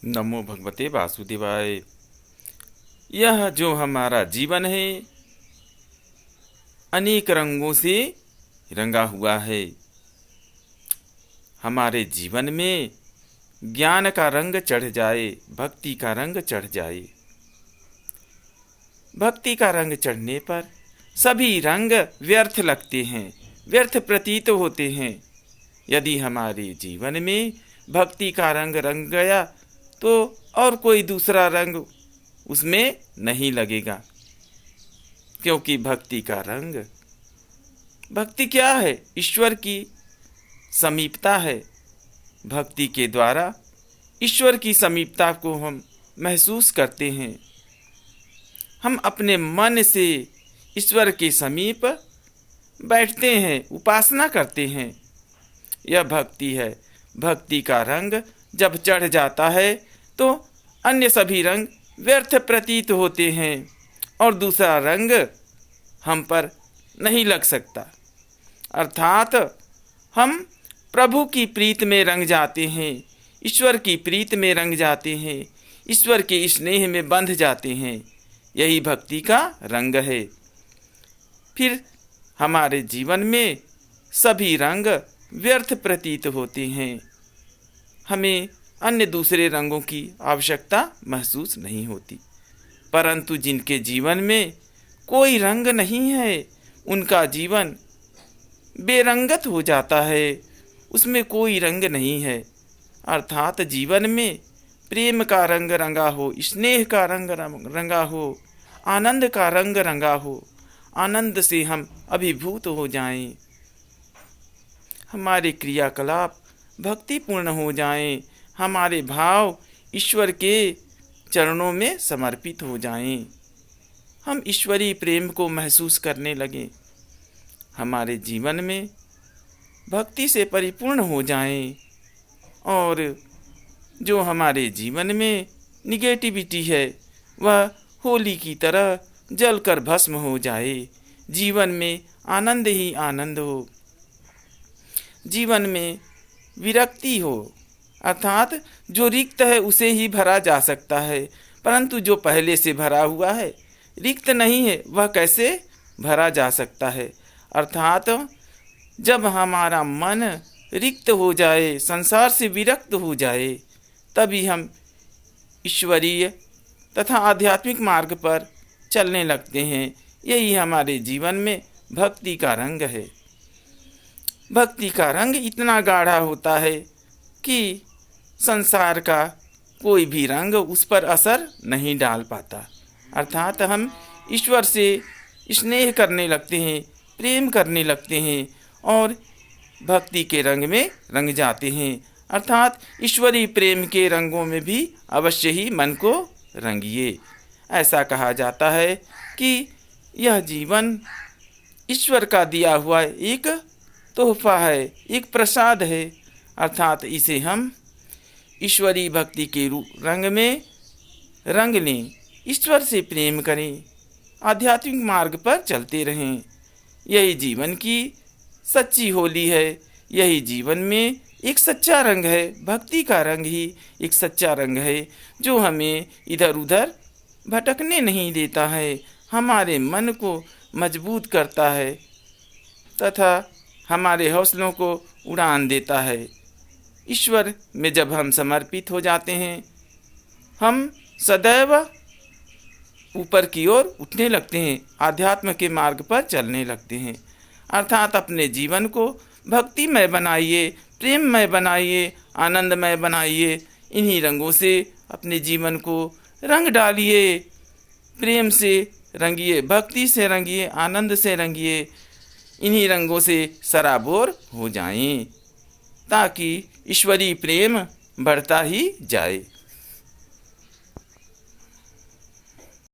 नमो भगवते वासुदेवाय। यह जो हमारा जीवन है अनेक रंगों से रंगा हुआ है। हमारे जीवन में ज्ञान का रंग चढ़ जाए, भक्ति का रंग चढ़ जाए। भक्ति का रंग चढ़ने पर सभी रंग व्यर्थ लगते हैं, व्यर्थ प्रतीत होते हैं। यदि हमारे जीवन में भक्ति का रंग रंग गया तो और कोई दूसरा रंग उसमें नहीं लगेगा, क्योंकि भक्ति का रंग, भक्ति क्या है? ईश्वर की समीपता है। भक्ति के द्वारा ईश्वर की समीपता को हम महसूस करते हैं। हम अपने मन से ईश्वर के समीप बैठते हैं, उपासना करते हैं। यह भक्ति है। भक्ति का रंग जब चढ़ जाता है तो अन्य सभी रंग व्यर्थ प्रतीत होते हैं और दूसरा रंग हम पर नहीं लग सकता। अर्थात हम प्रभु की प्रीत में रंग जाते हैं, ईश्वर की प्रीत में रंग जाते हैं, ईश्वर के स्नेह में बंध जाते हैं। यही भक्ति का रंग है। फिर हमारे जीवन में सभी रंग व्यर्थ प्रतीत होते हैं। हमें अन्य दूसरे रंगों की आवश्यकता महसूस नहीं होती। परंतु जिनके जीवन में कोई रंग नहीं है, उनका जीवन बेरंगत हो जाता है, उसमें कोई रंग नहीं है। अर्थात जीवन में प्रेम का रंग रंगा हो, स्नेह का रंग रंगा हो, आनंद का रंग रंगा हो, आनंद से हम अभिभूत हो जाएं, हमारे क्रियाकलाप भक्तिपूर्ण हो जाएं, हमारे भाव ईश्वर के चरणों में समर्पित हो जाएं, हम ईश्वरीय प्रेम को महसूस करने लगें, हमारे जीवन में भक्ति से परिपूर्ण हो जाएं और जो हमारे जीवन में निगेटिविटी है वह होली की तरह जलकर भस्म हो जाए। जीवन में आनंद ही आनंद हो, जीवन में विरक्ति हो। अर्थात जो रिक्त है उसे ही भरा जा सकता है, परंतु जो पहले से भरा हुआ है, रिक्त नहीं है, वह कैसे भरा जा सकता है? अर्थात जब हमारा मन रिक्त हो जाए, संसार से विरक्त हो जाए, तभी हम ईश्वरीय तथा आध्यात्मिक मार्ग पर चलने लगते हैं। यही हमारे जीवन में भक्ति का रंग है। भक्ति का रंग इतना गाढ़ा होता है कि संसार का कोई भी रंग उस पर असर नहीं डाल पाता। अर्थात हम ईश्वर से स्नेह करने लगते हैं, प्रेम करने लगते हैं और भक्ति के रंग में रंग जाते हैं। अर्थात ईश्वरीय प्रेम के रंगों में भी अवश्य ही मन को रंगिए। ऐसा कहा जाता है कि यह जीवन ईश्वर का दिया हुआ एक तोहफा है, एक प्रसाद है। अर्थात इसे हम ईश्वरीय भक्ति के रंग में रंग लें, ईश्वर से प्रेम करें, आध्यात्मिक मार्ग पर चलते रहें। यही जीवन की सच्ची होली है। यही जीवन में एक सच्चा रंग है। भक्ति का रंग ही एक सच्चा रंग है जो हमें इधर उधर भटकने नहीं देता है, हमारे मन को मजबूत करता है तथा हमारे हौसलों को उड़ान देता है। ईश्वर में जब हम समर्पित हो जाते हैं, हम सदैव ऊपर की ओर उठने लगते हैं, आध्यात्म के मार्ग पर चलने लगते हैं। अर्थात अपने जीवन को भक्तिमय बनाइए, प्रेममय बनाइए, आनंदमय बनाइए। इन्हीं रंगों से अपने जीवन को रंग डालिए, प्रेम से रंगिए, भक्ति से रंगिए, आनंद से रंगिए। इन्हीं रंगों से सराबोर हो जाएं ताकि ईश्वरीय प्रेम बढ़ता ही जाए।